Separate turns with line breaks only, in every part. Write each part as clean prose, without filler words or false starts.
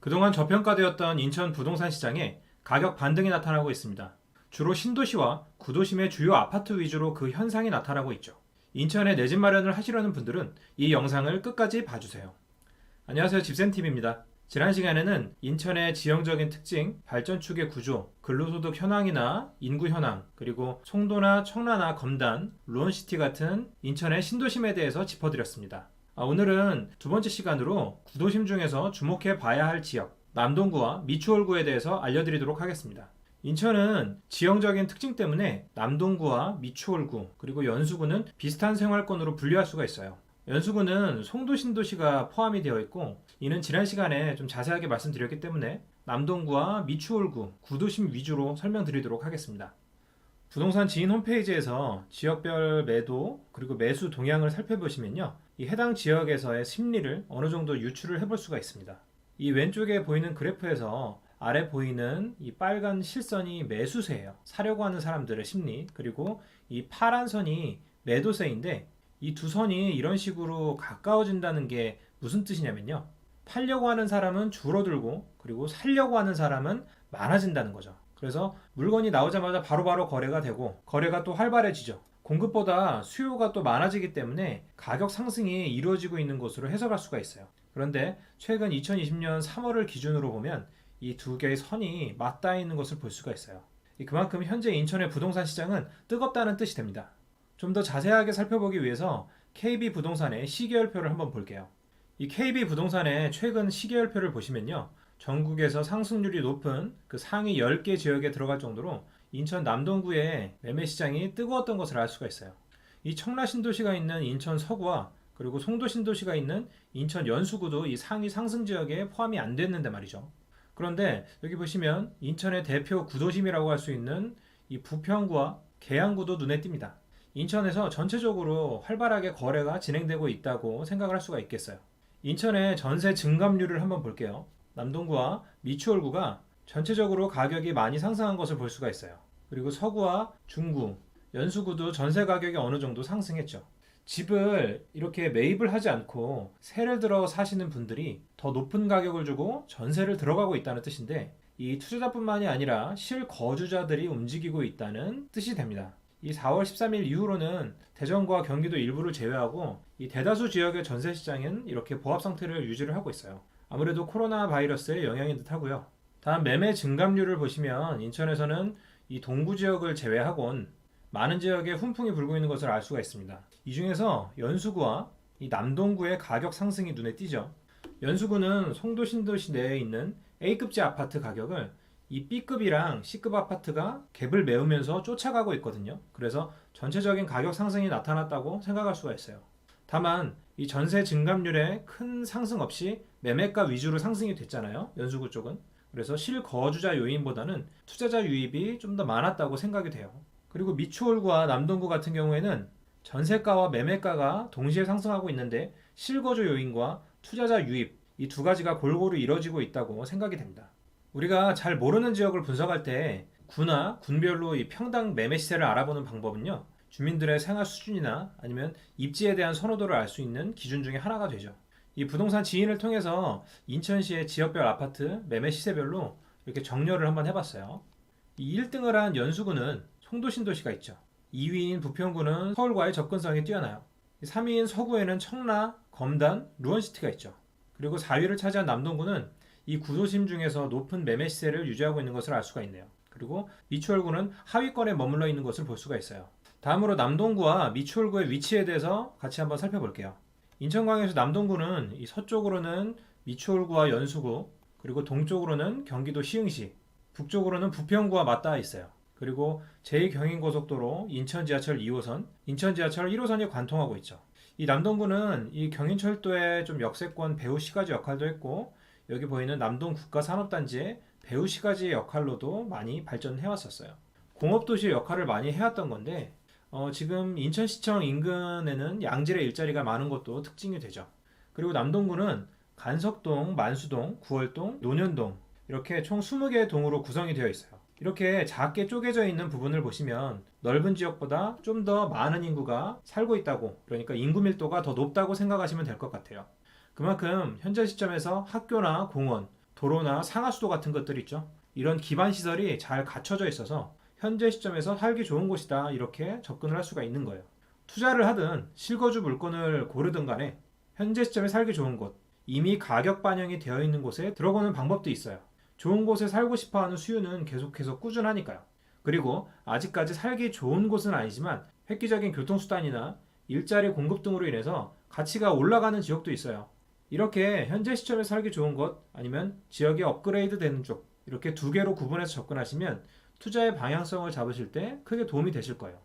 그동안 저평가되었던 인천 부동산 시장에 가격 반등이 나타나고 있습니다. 주로 신도시와 구도심의 주요 아파트 위주로 그 현상이 나타나고 있죠. 인천에 내 집 마련을 하시려는 분들은 이 영상을 끝까지 봐주세요. 안녕하세요, 집센TV입니다. 지난 시간에는 인천의 지형적인 특징, 발전축의 구조, 근로소득 현황이나 인구 현황, 그리고 송도나 청라나 검단, 루원시티 같은 인천의 신도심에 대해서 짚어드렸습니다. 오늘은 두 번째 시간으로 구도심 중에서 주목해 봐야 할 지역, 남동구와 미추홀구에 대해서 알려드리도록 하겠습니다. 인천은 지형적인 특징 때문에 남동구와 미추홀구, 그리고 연수구는 비슷한 생활권으로 분류할 수가 있어요. 연수구는 송도 신도시가 포함이 되어 있고, 이는 지난 시간에 좀 자세하게 말씀드렸기 때문에 남동구와 미추홀구, 구도심 위주로 설명드리도록 하겠습니다. 부동산 지인 홈페이지에서 지역별 매도 그리고 매수 동향을 살펴보시면요, 이 해당 지역에서의 심리를 어느 정도 유추를 해볼 수가 있습니다. 이 왼쪽에 보이는 그래프에서 아래 보이는 이 빨간 실선이 매수세예요. 사려고 하는 사람들의 심리, 그리고 이 파란 선이 매도세인데, 이 두 선이 이런 식으로 가까워진다는 게 무슨 뜻이냐면요, 팔려고 하는 사람은 줄어들고, 그리고 살려고 하는 사람은 많아진다는 거죠. 그래서 물건이 나오자마자 바로바로 거래가 되고, 거래가 또 활발해지죠. 공급보다 수요가 또 많아지기 때문에 가격 상승이 이루어지고 있는 것으로 해석할 수가 있어요. 그런데 최근 2020년 3월을 기준으로 보면 이 두 개의 선이 맞닿아 있는 것을 볼 수가 있어요. 그만큼 현재 인천의 부동산 시장은 뜨겁다는 뜻이 됩니다. 좀 더 자세하게 살펴보기 위해서 KB부동산의 시계열표를 한번 볼게요. 이 KB부동산의 최근 시계열표를 보시면요, 전국에서 상승률이 높은 그 상위 10개 지역에 들어갈 정도로 인천 남동구의 매매 시장이 뜨거웠던 것을 알 수가 있어요. 이 청라 신도시가 있는 인천 서구와 그리고 송도 신도시가 있는 인천 연수구도 이 상위 상승 지역에 포함이 안 됐는데 말이죠. 그런데 여기 보시면 인천의 대표 구도심이라고 할 수 있는 이 부평구와 계양구도 눈에 띕니다. 인천에서 전체적으로 활발하게 거래가 진행되고 있다고 생각을 할 수가 있겠어요. 인천의 전세 증감률을 한번 볼게요. 남동구와 미추홀구가 전체적으로 가격이 많이 상승한 것을 볼 수가 있어요. 그리고 서구와 중구, 연수구도 전세 가격이 어느 정도 상승했죠. 집을 이렇게 매입을 하지 않고 세를 들어 사시는 분들이 더 높은 가격을 주고 전세를 들어가고 있다는 뜻인데, 이 투자자뿐만이 아니라 실거주자들이 움직이고 있다는 뜻이 됩니다. 이 4월 13일 이후로는 대전과 경기도 일부를 제외하고 이 대다수 지역의 전세 시장은 이렇게 보합 상태를 유지를 하고 있어요. 아무래도 코로나 바이러스의 영향인 듯 하고요. 다음 매매 증감률을 보시면 인천에서는 이 동구 지역을 제외하곤 많은 지역에 훈풍이 불고 있는 것을 알 수가 있습니다. 이 중에서 연수구와 이 남동구의 가격 상승이 눈에 띄죠. 연수구는 송도 신도시 내에 있는 A급지 아파트 가격을 이 B급이랑 C급 아파트가 갭을 메우면서 쫓아가고 있거든요. 그래서 전체적인 가격 상승이 나타났다고 생각할 수가 있어요. 다만 이 전세 증감률에 큰 상승 없이 매매가 위주로 상승이 됐잖아요, 연수구 쪽은. 그래서 실거주자 요인보다는 투자자 유입이 좀 더 많았다고 생각이 돼요. 그리고 미추홀구와 남동구 같은 경우에는 전세가와 매매가가 동시에 상승하고 있는데, 실거주 요인과 투자자 유입, 이 두 가지가 골고루 이뤄지고 있다고 생각이 됩니다. 우리가 잘 모르는 지역을 분석할 때 구나 군별로 이 평당 매매 시세를 알아보는 방법은요, 주민들의 생활 수준이나 아니면 입지에 대한 선호도를 알 수 있는 기준 중에 하나가 되죠. 이 부동산 지인을 통해서 인천시의 지역별 아파트 매매 시세별로 이렇게 정렬을 한번 해봤어요. 이 1등을 한 연수구는 송도 신도시가 있죠. 2위인 부평구는 서울과의 접근성이 뛰어나요. 3위인 서구에는 청라, 검단, 루원시티가 있죠. 그리고 4위를 차지한 남동구는 이 구도심 중에서 높은 매매 시세를 유지하고 있는 것을 알 수가 있네요. 그리고 미추홀구는 하위권에 머물러 있는 것을 볼 수가 있어요. 다음으로 남동구와 미추홀구의 위치에 대해서 같이 한번 살펴볼게요. 인천광역시 남동구는 이 서쪽으로는 미추홀구와 연수구, 그리고 동쪽으로는 경기도 시흥시, 북쪽으로는 부평구와 맞닿아 있어요. 그리고 제2경인고속도로 인천 지하철 2호선, 인천 지하철 1호선이 관통하고 있죠. 이 남동구는 이 경인철도의 좀 역세권 배후시가지 역할도 했고, 여기 보이는 남동국가산업단지의 배후시가지의 역할로도 많이 발전해 왔었어요. 공업도시의 역할을 많이 해왔던 건데, 지금 인천시청 인근에는 양질의 일자리가 많은 것도 특징이 되죠. 그리고 남동구는 간석동, 만수동, 구월동, 논현동 이렇게 총 20개의 동으로 구성이 되어 있어요. 이렇게 작게 쪼개져 있는 부분을 보시면 넓은 지역보다 좀 더 많은 인구가 살고 있다고, 그러니까 인구 밀도가 더 높다고 생각하시면 될 것 같아요. 그만큼 현재 시점에서 학교나 공원, 도로나 상하수도 같은 것들 있죠. 이런 기반 시설이 잘 갖춰져 있어서 현재 시점에서 살기 좋은 곳이다 이렇게 접근을 할 수가 있는 거예요. 투자를 하든 실거주 물건을 고르든 간에 현재 시점에 살기 좋은 곳, 이미 가격 반영이 되어 있는 곳에 들어가는 방법도 있어요. 좋은 곳에 살고 싶어하는 수요는 계속해서 꾸준하니까요. 그리고 아직까지 살기 좋은 곳은 아니지만 획기적인 교통수단이나 일자리 공급 등으로 인해서 가치가 올라가는 지역도 있어요. 이렇게 현재 시점에 살기 좋은 곳 아니면 지역이 업그레이드 되는 쪽 이렇게 두 개로 구분해서 접근하시면 투자의 방향성을 잡으실 때 크게 도움이 되실 거예요.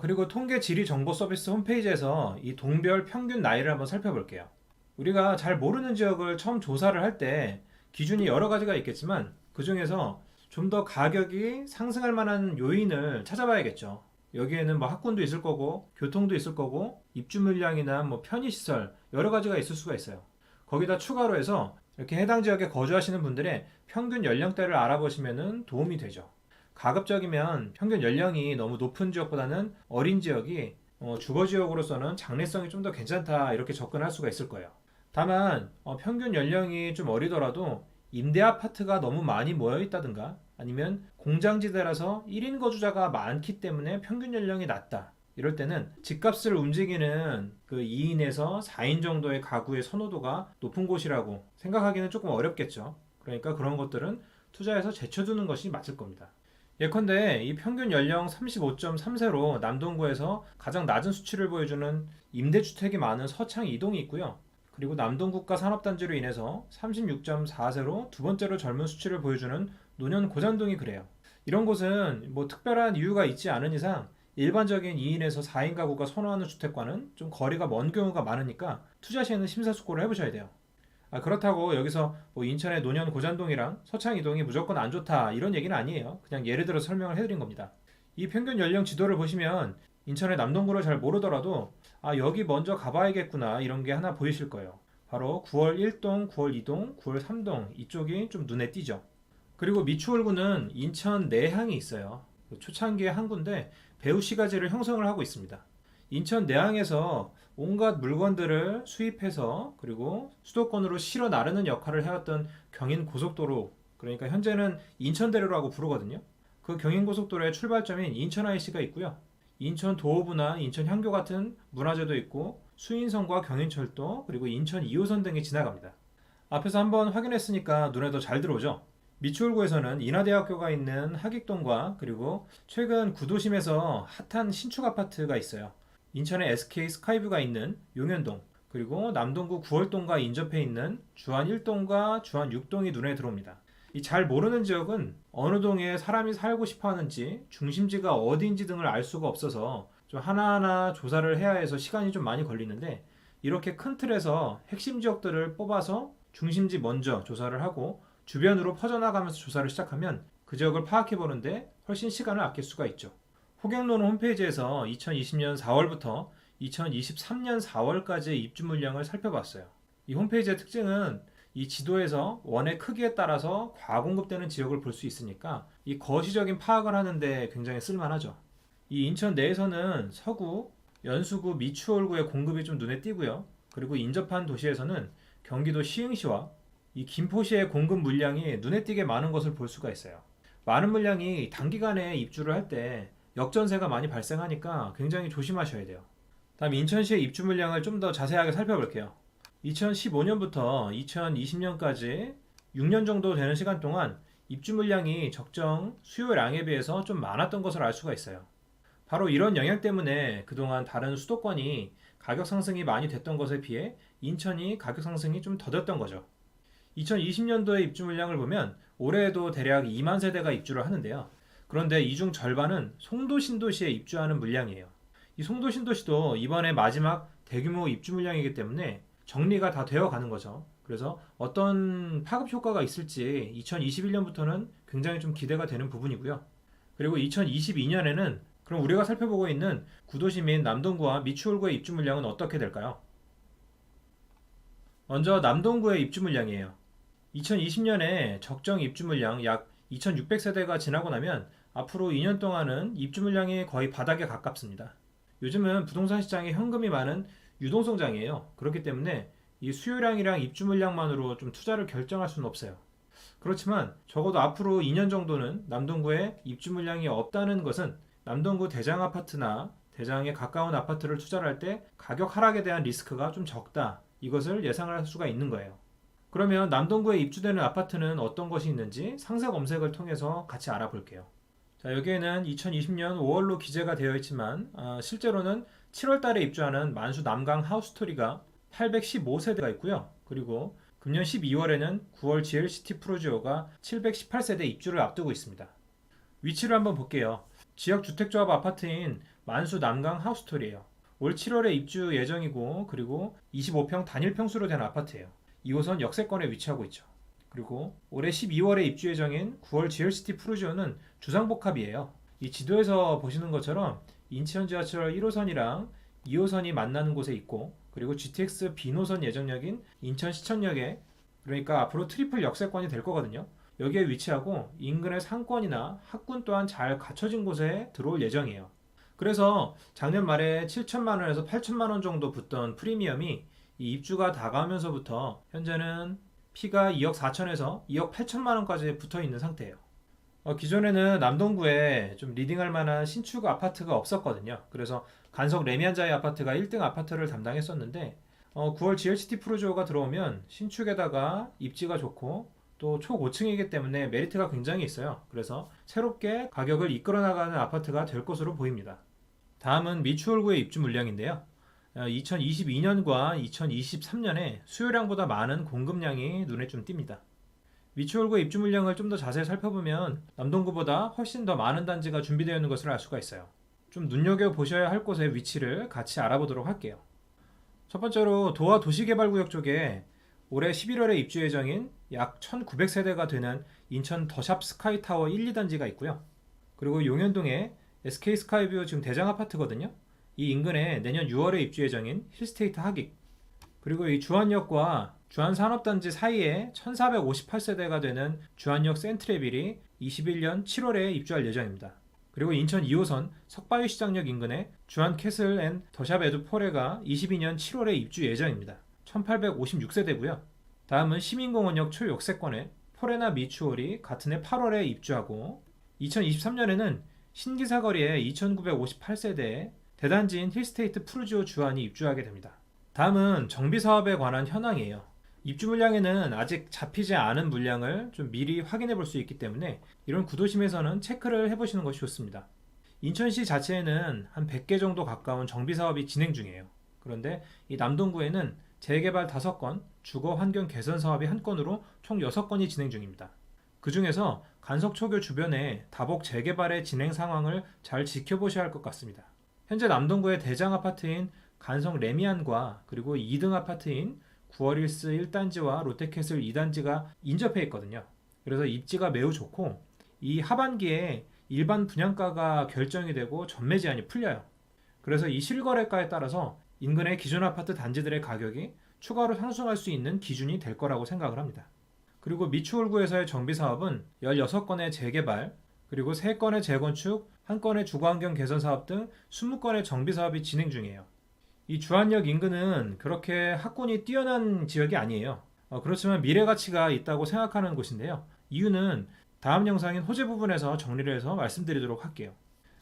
그리고 통계지리정보서비스 홈페이지에서 이 동별 평균 나이를 한번 살펴볼게요. 우리가 잘 모르는 지역을 처음 조사를 할 때 기준이 여러 가지가 있겠지만 그 중에서 좀 더 가격이 상승할 만한 요인을 찾아봐야겠죠. 여기에는 뭐 학군도 있을 거고 교통도 있을 거고 입주 물량이나 뭐 편의시설 여러 가지가 있을 수가 있어요. 거기다 추가로 해서 이렇게 해당 지역에 거주하시는 분들의 평균 연령대를 알아보시면 도움이 되죠. 가급적이면 평균 연령이 너무 높은 지역보다는 어린 지역이 주거 지역으로서는 장래성이 좀 더 괜찮다 이렇게 접근할 수가 있을 거예요. 다만 평균 연령이 좀 어리더라도 임대 아파트가 너무 많이 모여 있다든가 아니면 공장지대라서 1인 거주자가 많기 때문에 평균 연령이 낮다. 이럴 때는 집값을 움직이는 그 2인에서 4인 정도의 가구의 선호도가 높은 곳이라고 생각하기는 조금 어렵겠죠. 그러니까 그런 것들은 투자해서 제쳐두는 것이 맞을 겁니다. 예컨대 이 평균 연령 35.3세로 남동구에서 가장 낮은 수치를 보여주는 임대주택이 많은 서창 이동이 있고요. 그리고 남동국가 산업단지로 인해서 36.4세로 두 번째로 젊은 수치를 보여주는 노년 고잔동이 그래요. 이런 곳은 뭐 특별한 이유가 있지 않은 이상 일반적인 2인에서 4인 가구가 선호하는 주택과는 좀 거리가 먼 경우가 많으니까 투자 시에는 심사숙고를 해보셔야 돼요. 그렇다고 여기서 뭐 인천의 노년 고잔동이랑 서창 이동이 무조건 안 좋다 이런 얘기는 아니에요. 그냥 예를 들어 설명을 해드린 겁니다. 이 평균 연령 지도를 보시면 인천의 남동구를 잘 모르더라도 여기 먼저 가봐야겠구나 이런 게 하나 보이실 거예요. 바로 9월 1동, 9월 2동, 9월 3동 이쪽이 좀 눈에 띄죠. 그리고 미추홀구는 인천 내항이 있어요. 초창기에 한 군데 배후시가지를 형성을 하고 있습니다. 인천 내항에서 온갖 물건들을 수입해서 그리고 수도권으로 실어 나르는 역할을 해왔던 경인고속도로, 그러니까 현재는 인천대로라고 부르거든요. 그 경인고속도로의 출발점인 인천 IC가 있고요. 인천 도호부나 인천 향교 같은 문화재도 있고 수인선과 경인철도 그리고 인천 2호선 등이 지나갑니다. 앞에서 한번 확인했으니까 눈에 더 잘 들어오죠. 미추홀구에서는 인하대학교가 있는 하객동과 그리고 최근 구도심에서 핫한 신축 아파트가 있어요. 인천에 SK 스카이뷰가 있는 용현동, 그리고 남동구 구월동과 인접해 있는 주안 1동과 주안 6동이 눈에 들어옵니다. 이 잘 모르는 지역은 어느 동에 사람이 살고 싶어 하는지 중심지가 어디인지 등을 알 수가 없어서 좀 하나하나 조사를 해야 해서 시간이 좀 많이 걸리는데, 이렇게 큰 틀에서 핵심 지역들을 뽑아서 중심지 먼저 조사를 하고 주변으로 퍼져나가면서 조사를 시작하면 그 지역을 파악해 보는데 훨씬 시간을 아낄 수가 있죠. 호갱노는 홈페이지에서 2020년 4월부터 2023년 4월까지의 입주 물량을 살펴봤어요. 이 홈페이지의 특징은 이 지도에서 원의 크기에 따라서 과공급되는 지역을 볼 수 있으니까 이 거시적인 파악을 하는데 굉장히 쓸만하죠. 이 인천 내에서는 서구, 연수구, 미추홀구의 공급이 좀 눈에 띄고요. 그리고 인접한 도시에서는 경기도 시흥시와 이 김포시의 공급 물량이 눈에 띄게 많은 것을 볼 수가 있어요. 많은 물량이 단기간에 입주를 할 때 역전세가 많이 발생하니까 굉장히 조심하셔야 돼요. 다음 인천시의 입주 물량을 좀 더 자세하게 살펴볼게요. 2015년부터 2020년까지 6년 정도 되는 시간 동안 입주 물량이 적정 수요량에 비해서 좀 많았던 것을 알 수가 있어요. 바로 이런 영향 때문에 그동안 다른 수도권이 가격 상승이 많이 됐던 것에 비해 인천이 가격 상승이 좀 더뎠던 거죠. 2020년도의 입주 물량을 보면 올해에도 대략 2만 세대가 입주를 하는데요. 그런데 이 중 절반은 송도 신도시에 입주하는 물량이에요. 이 송도 신도시도 이번에 마지막 대규모 입주 물량이기 때문에 정리가 다 되어 가는 거죠. 그래서 어떤 파급 효과가 있을지 2021년부터는 굉장히 좀 기대가 되는 부분이고요. 그리고 2022년에는 그럼 우리가 살펴보고 있는 구도심인 남동구와 미추홀구의 입주 물량은 어떻게 될까요? 먼저 남동구의 입주 물량이에요. 2020년에 적정 입주 물량 약 2,600세대가 지나고 나면 앞으로 2년 동안은 입주 물량이 거의 바닥에 가깝습니다. 요즘은 부동산 시장에 현금이 많은 유동성장이에요. 그렇기 때문에 이 수요량이랑 입주 물량만으로 좀 투자를 결정할 수는 없어요. 그렇지만 적어도 앞으로 2년 정도는 남동구에 입주 물량이 없다는 것은 남동구 대장 아파트나 대장에 가까운 아파트를 투자를 할 때 가격 하락에 대한 리스크가 좀 적다. 이것을 예상을 할 수가 있는 거예요. 그러면 남동구에 입주되는 아파트는 어떤 것이 있는지 상세 검색을 통해서 같이 알아볼게요. 자, 여기에는 2020년 5월로 기재가 되어 있지만 실제로는 7월 달에 입주하는 만수 남강 하우스토리가 815세대가 있고요. 그리고 금년 12월에는 9월 GLCT 프로지오가 718세대 입주를 앞두고 있습니다. 위치를 한번 볼게요. 지역 주택조합 아파트인 만수 남강 하우스토리예요. 올 7월에 입주 예정이고 그리고 25평 단일 평수로 된 아파트예요. 2호선 역세권에 위치하고 있죠. 그리고 올해 12월에 입주 예정인 9월 GLCT 프루지오는 주상복합이에요. 이 지도에서 보시는 것처럼 인천 지하철 1호선이랑 2호선이 만나는 곳에 있고 그리고 GTX B노선 예정역인 인천 시청역에 그러니까 앞으로 트리플 역세권이 될 거거든요. 여기에 위치하고 인근의 상권이나 학군 또한 잘 갖춰진 곳에 들어올 예정이에요. 그래서 작년 말에 7천만 원에서 8천만 원 정도 붙던 프리미엄이 이 입주가 다가오면서부터 현재는 피가 2억 4천에서 2억 8천만 원까지 붙어 있는 상태예요. 기존에는 남동구에 좀 리딩할 만한 신축 아파트가 없었거든요. 그래서 간석 레미안자이 아파트가 1등 아파트를 담당했었는데 9월 GLCT 프로지오가 들어오면 신축에다가 입지가 좋고 또 초고층이기 때문에 메리트가 굉장히 있어요. 그래서 새롭게 가격을 이끌어 나가는 아파트가 될 것으로 보입니다. 다음은 미추홀구의 입주 물량인데요. 2022년과 2023년에 수요량보다 많은 공급량이 눈에 좀 띕니다. 미추홀구 입주 물량을 좀 더 자세히 살펴보면 남동구보다 훨씬 더 많은 단지가 준비되어 있는 것을 알 수가 있어요. 좀 눈여겨보셔야 할 곳의 위치를 같이 알아보도록 할게요. 첫 번째로 도화 도시개발구역 쪽에 올해 11월에 입주 예정인 약 1900세대가 되는 인천 더샵 스카이타워 1, 2단지가 있고요. 그리고 용현동에 SK 스카이뷰 지금 대장 아파트거든요. 이 인근에 내년 6월에 입주 예정인 힐스테이트 하객, 그리고 이 주안역과 주안산업단지 사이에 1458세대가 되는 주안역 센트레빌이 21년 7월에 입주할 예정입니다. 그리고 인천 2호선 석바위시장역 인근에 주안캐슬 앤 더샵 에듀포레가 22년 7월에 입주 예정입니다. 1856세대고요. 다음은 시민공원역 초역세권에 포레나 미추홀이 같은 해 8월에 입주하고 2023년에는 신기사거리에 2958세대에 대단지인 힐스테이트 프루지오 주안이 입주하게 됩니다. 다음은 정비사업에 관한 현황이에요. 입주 물량에는 아직 잡히지 않은 물량을 좀 미리 확인해 볼 수 있기 때문에 이런 구도심에서는 체크를 해보시는 것이 좋습니다. 인천시 자체에는 한 100개 정도 가까운 정비사업이 진행 중이에요. 그런데 이 남동구에는 재개발 5건, 주거 환경 개선 사업이 1건으로 총 6건이 진행 중입니다. 그 중에서 간석초교 주변의 다복 재개발의 진행 상황을 잘 지켜보셔야 할 것 같습니다. 현재 남동구의 대장 아파트인 간석 레미안과 그리고 2등 아파트인 9월힐스 1단지와 롯데캐슬 2단지가 인접해 있거든요. 그래서 입지가 매우 좋고 이 하반기에 일반 분양가가 결정이 되고 전매 제한이 풀려요. 그래서 이 실거래가에 따라서 인근의 기존 아파트 단지들의 가격이 추가로 상승할 수 있는 기준이 될 거라고 생각을 합니다. 그리고 미추홀구에서의 정비사업은 16건의 재개발, 그리고 3건의 재건축, 1건의 주거환경 개선 사업 등 20건의 정비사업이 진행 중이에요. 이 주안역 인근은 그렇게 학군이 뛰어난 지역이 아니에요. 그렇지만 미래 가치가 있다고 생각하는 곳인데요. 이유는 다음 영상인 호재 부분에서 정리를 해서 말씀드리도록 할게요.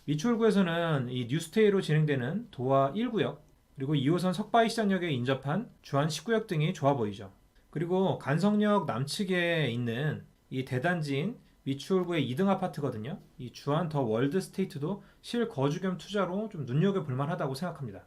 미추홀구에서는 이 뉴스테이로 진행되는 도화 1구역, 그리고 2호선 석바위시장역에 인접한 주안 19역 등이 좋아 보이죠. 그리고 간석역 남측에 있는 이 대단지인 미추홀구의 2등 아파트거든요. 이 주안 더 월드 스테이트도 실거주 겸 투자로 좀 눈여겨볼 만하다고 생각합니다.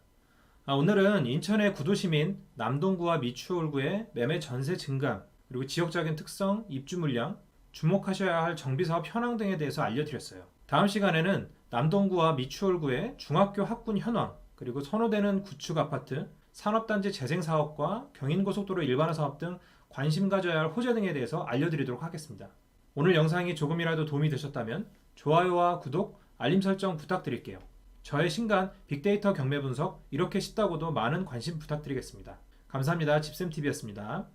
오늘은 인천의 구도심인 남동구와 미추홀구의 매매 전세 증감, 그리고 지역적인 특성, 입주 물량, 주목하셔야 할 정비사업 현황 등에 대해서 알려드렸어요. 다음 시간에는 남동구와 미추홀구의 중학교 학군 현황, 그리고 선호되는 구축 아파트, 산업단지 재생사업과 경인고속도로 일반화 사업 등 관심 가져야 할 호재 등에 대해서 알려드리도록 하겠습니다. 오늘 영상이 조금이라도 도움이 되셨다면 좋아요와 구독, 알림 설정 부탁드릴게요. 저의 신간 빅데이터 경매 분석 이렇게 쉽다고도 많은 관심 부탁드리겠습니다. 감사합니다. 집샘TV였습니다.